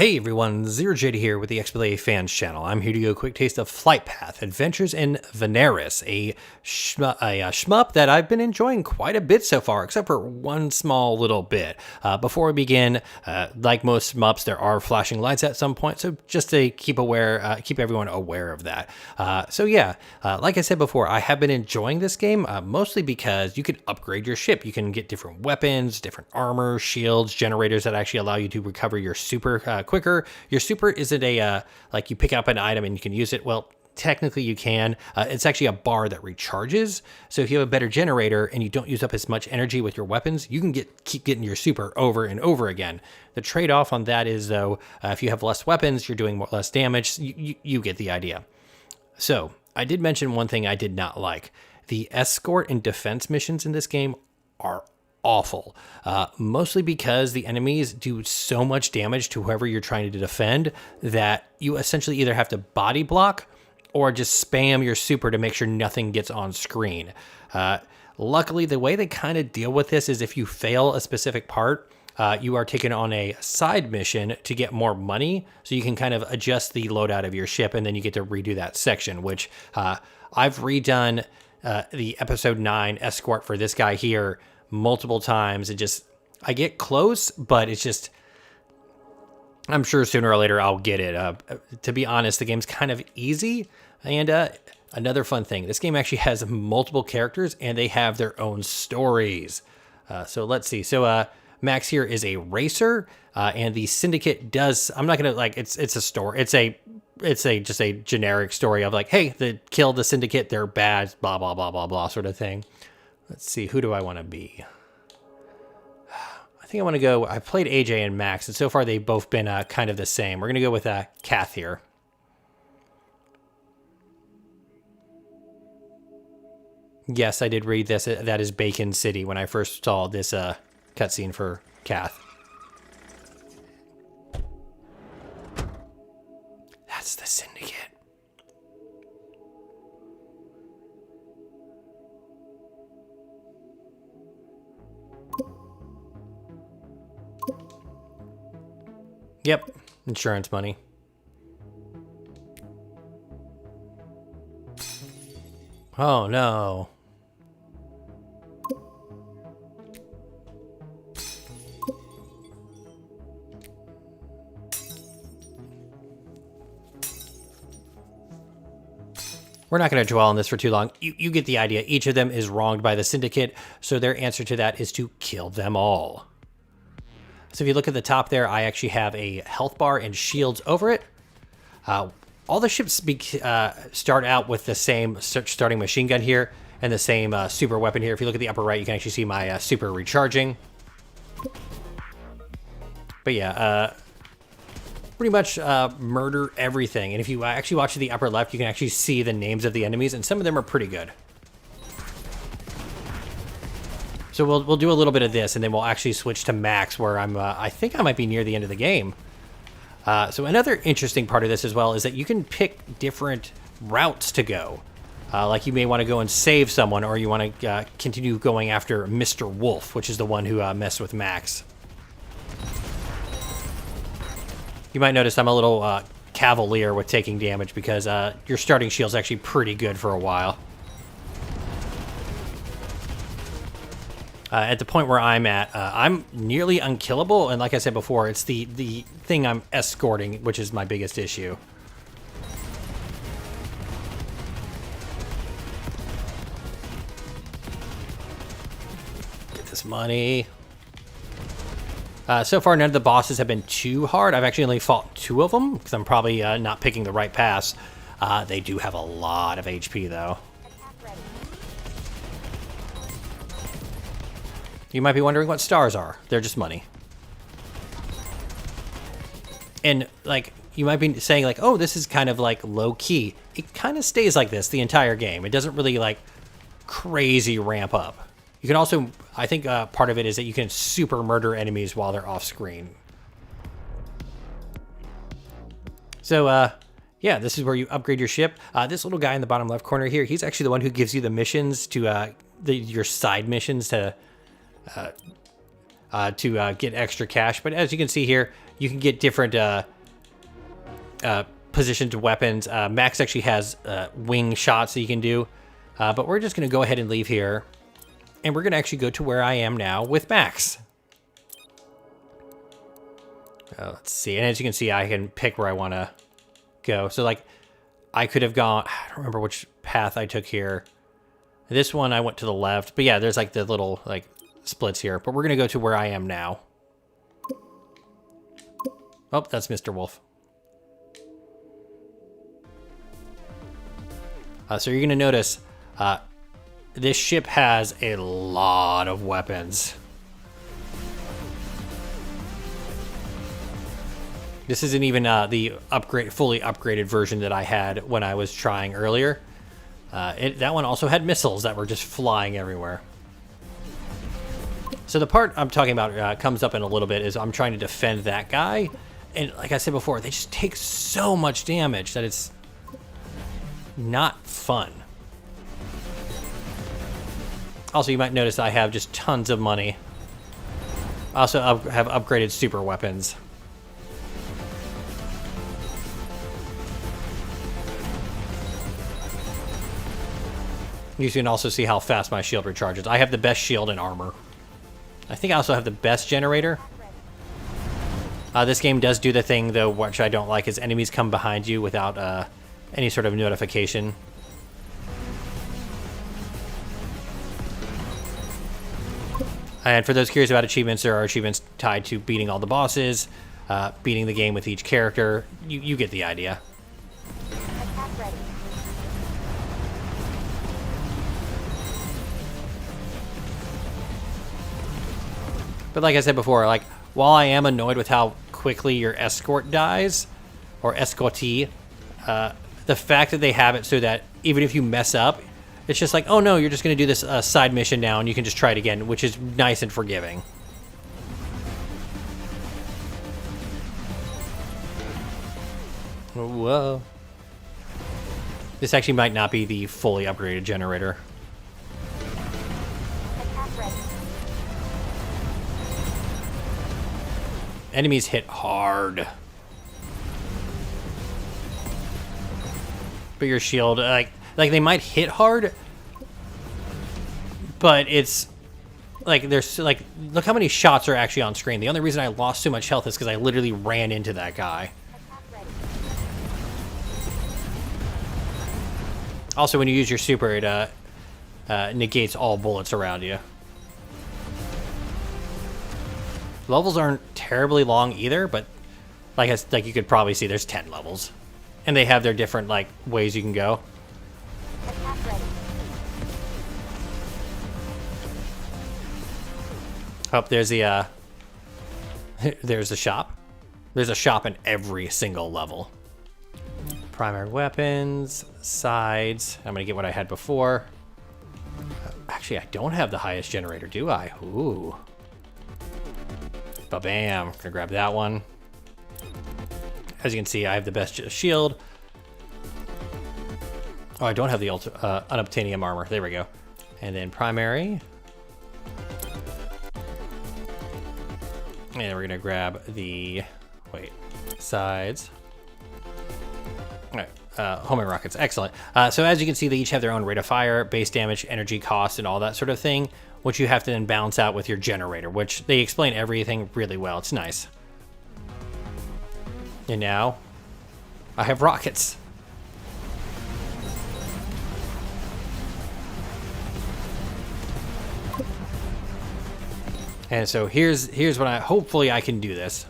Hey everyone, ZeroJD here with the XBLA fans channel. I'm here to give you a quick taste of Flightpath, Adventures in Venaris, a shmup that I've been enjoying quite a bit so far, except for one small little bit. Before we begin, like most shmups, there are flashing lights at some point, so just to keep everyone aware of that. Like I said before, I have been enjoying this game, mostly because you can upgrade your ship. You can get different weapons, different armor, shields, generators that actually allow you to recover your super quicker. Your super isn't a like you pick up an item and you can use it. Well, technically you can. It's actually a bar that recharges. So if you have a better generator and you don't use up as much energy with your weapons, you can keep getting your super over and over again. The trade-off on that is, though, if you have less weapons, you're doing less damage. You get the idea. So I did mention one thing I did not like. The escort and defense missions in this game are awful, mostly because the enemies do so much damage to whoever you're trying to defend that you essentially either have to body block or just spam your super to make sure nothing gets on screen. Luckily, the way they kind of deal with this is if you fail a specific part, you are taken on a side mission to get more money, so you can kind of adjust the loadout of your ship, and then you get to redo that section, which I've redone the episode 9 escort for this guy here multiple times. I get close, but it's just, I'm sure sooner or later I'll get it. To be honest, the game's kind of easy. And another fun thing, this game actually has multiple characters and they have their own stories. So let's see. So Max here is a racer, and the syndicate does, I'm not gonna it's a story. It's just a generic story of like, hey, they killed the syndicate, they're bad, blah, blah, blah, blah, blah, sort of thing. Let's see, who do I want to be? I think I want to go, I played AJ and Max, and so far they've both been kind of the same. We're going to go with Kath here. Yes, I did read this. That is Bacon City when I first saw this cutscene for Kath. That's the syndicate. Yep, insurance money. Oh no. We're not going to dwell on this for too long. You get the idea. Each of them is wronged by the syndicate, so their answer to that is to kill them all. So if you look at the top there, I actually have a health bar and shields over it. All the ships start out with the same starting machine gun here and the same super weapon here. If you look at the upper right, you can actually see my super recharging. But yeah, pretty much murder everything. And if you actually watch the upper left, you can actually see the names of the enemies, and some of them are pretty good. So we'll do a little bit of this, and then we'll actually switch to Max, where I think I might be near the end of the game. So another interesting part of this as well is that you can pick different routes to go. Like you may want to go and save someone, or you want to continue going after Mr. Wolf, which is the one who messed with Max. You might notice I'm a little cavalier with taking damage because your starting shield's actually pretty good for a while. At the point where I'm at, I'm nearly unkillable, and like I said before, it's the thing I'm escorting, which is my biggest issue. Get this money. So far, none of the bosses have been too hard. I've actually only fought 2 of them, because I'm probably not picking the right pass. They do have a lot of HP, though. You might be wondering what stars are. They're just money. And, like, you might be saying, like, oh, this is kind of, like, low-key. It kind of stays like this the entire game. It doesn't really, like, crazy ramp up. You can also, I think part of it is that you can super murder enemies while they're off-screen. So, yeah, this is where you upgrade your ship. This little guy in the bottom left corner here, he's actually the one who gives you the missions to, your side missions to get extra cash. But as you can see here, you can get different positioned weapons. Max actually has wing shots that you can do, but we're just going to go ahead and leave here, and we're going to actually go to where I am now with Max. Let's see, and as you can see, I can pick where I want to go. So like, I could have gone, I don't remember which path I took here. This one I went to the left, but yeah, there's like the little like splits here, but we're going to go to where I am now. Oh, that's Mr. Wolf. So you're going to notice this ship has a lot of weapons. This isn't even the fully upgraded version that I had when I was trying earlier. That one also had missiles that were just flying everywhere. So the part I'm talking about comes up in a little bit is I'm trying to defend that guy. And like I said before, they just take so much damage that it's not fun. Also, you might notice I have just tons of money. I also have upgraded super weapons. You can also see how fast my shield recharges. I have the best shield and armor. I think I also have the best generator. This game does do the thing, though, which I don't like, is enemies come behind you without any sort of notification. And for those curious about achievements, there are achievements tied to beating all the bosses, beating the game with each character. You get the idea. But like I said before, like, while I am annoyed with how quickly your escort dies, or escortee, the fact that they have it so that even if you mess up, it's just like, oh no, you're just going to do this side mission now and you can just try it again, which is nice and forgiving. Whoa. This actually might not be the fully upgraded generator. Enemies hit hard. But your shield, like they might hit hard, but it's like there's like, look how many shots are actually on screen. The only reason I lost so much health is because I literally ran into that guy. Also, when you use your super, it negates all bullets around you. Levels aren't terribly long either, but like you could probably see, there's 10 levels, and they have their different like ways you can go. Oh, there's the there's the shop. There's a shop in every single level. Primary weapons, sides. I'm gonna get what I had before. Actually, I don't have the highest generator, do I? Ooh. Ba-bam. Gonna grab that one. As you can see, I have the best shield. Oh, I don't have the unobtainium armor. There we go. And then primary. And we're gonna grab the, sides. All right, homing rockets, excellent. So as you can see, they each have their own rate of fire, base damage, energy cost, and all that sort of thing, which you have to then balance out with your generator, which they explain everything really well. It's nice. And now, I have rockets. And so here's what hopefully I can do this.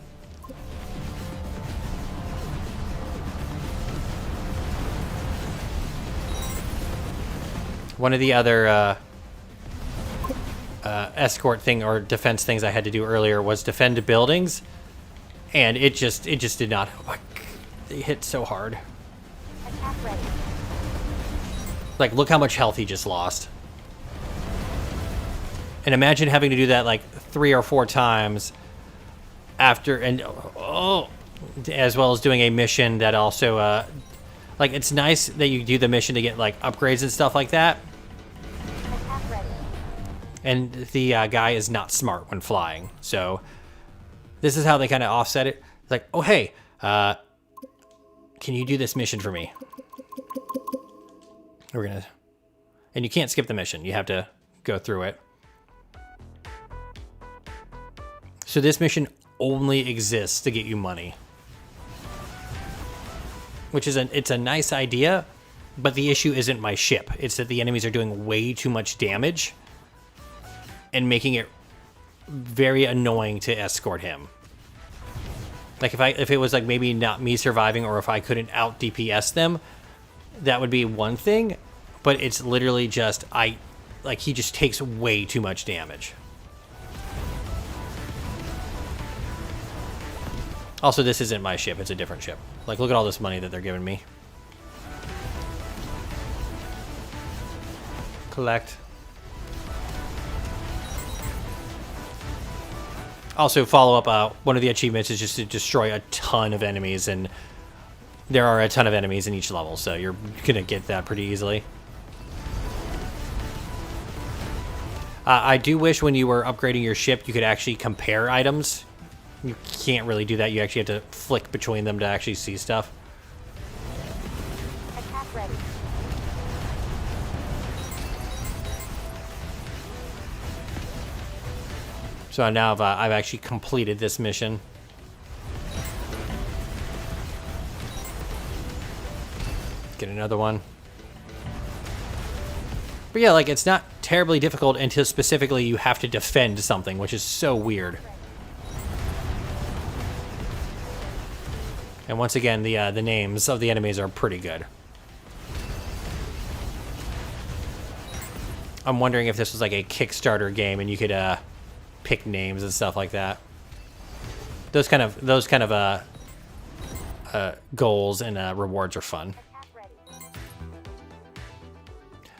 One of the other escort thing or defense things I had to do earlier was defend buildings, and it just did not. Oh my, they hit so hard. Like, look how much health he just lost. And imagine having to do that like 3 or 4 times after, and as well as doing a mission that also like, it's nice that you do the mission to get like upgrades and stuff like that. And the guy is not smart when flying, so this is how they kind of offset it. Like, oh, hey, can you do this mission for me? We're gonna... And you can't skip the mission. You have to go through it. So this mission only exists to get you money. Which is it's a nice idea, but the issue isn't my ship. It's that the enemies are doing way too much damage and making it very annoying to escort him. Like if it was like maybe not me surviving, or if I couldn't out DPS them, that would be one thing. But it's literally just he just takes way too much damage. Also, this isn't my ship, it's a different ship. Like, look at all this money that they're giving me. Collect. Also, follow up, one of the achievements is just to destroy a ton of enemies, and there are a ton of enemies in each level, so you're gonna get that pretty easily. I do wish when you were upgrading your ship, you could actually compare items. You can't really do that. You actually have to flick between them to actually see stuff. Attack ready. So now I've actually completed this mission. Get another one. But yeah, like, it's not terribly difficult until specifically you have to defend something, which is so weird. And once again, the names of the enemies are pretty good. I'm wondering if this was like a Kickstarter game and you could pick names and stuff like that. Those kind of goals and rewards are fun.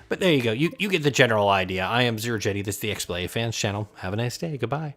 But there you go. You get the general idea. I am Zero Jetty. This is the XBLA Fans channel. Have a nice day. Goodbye.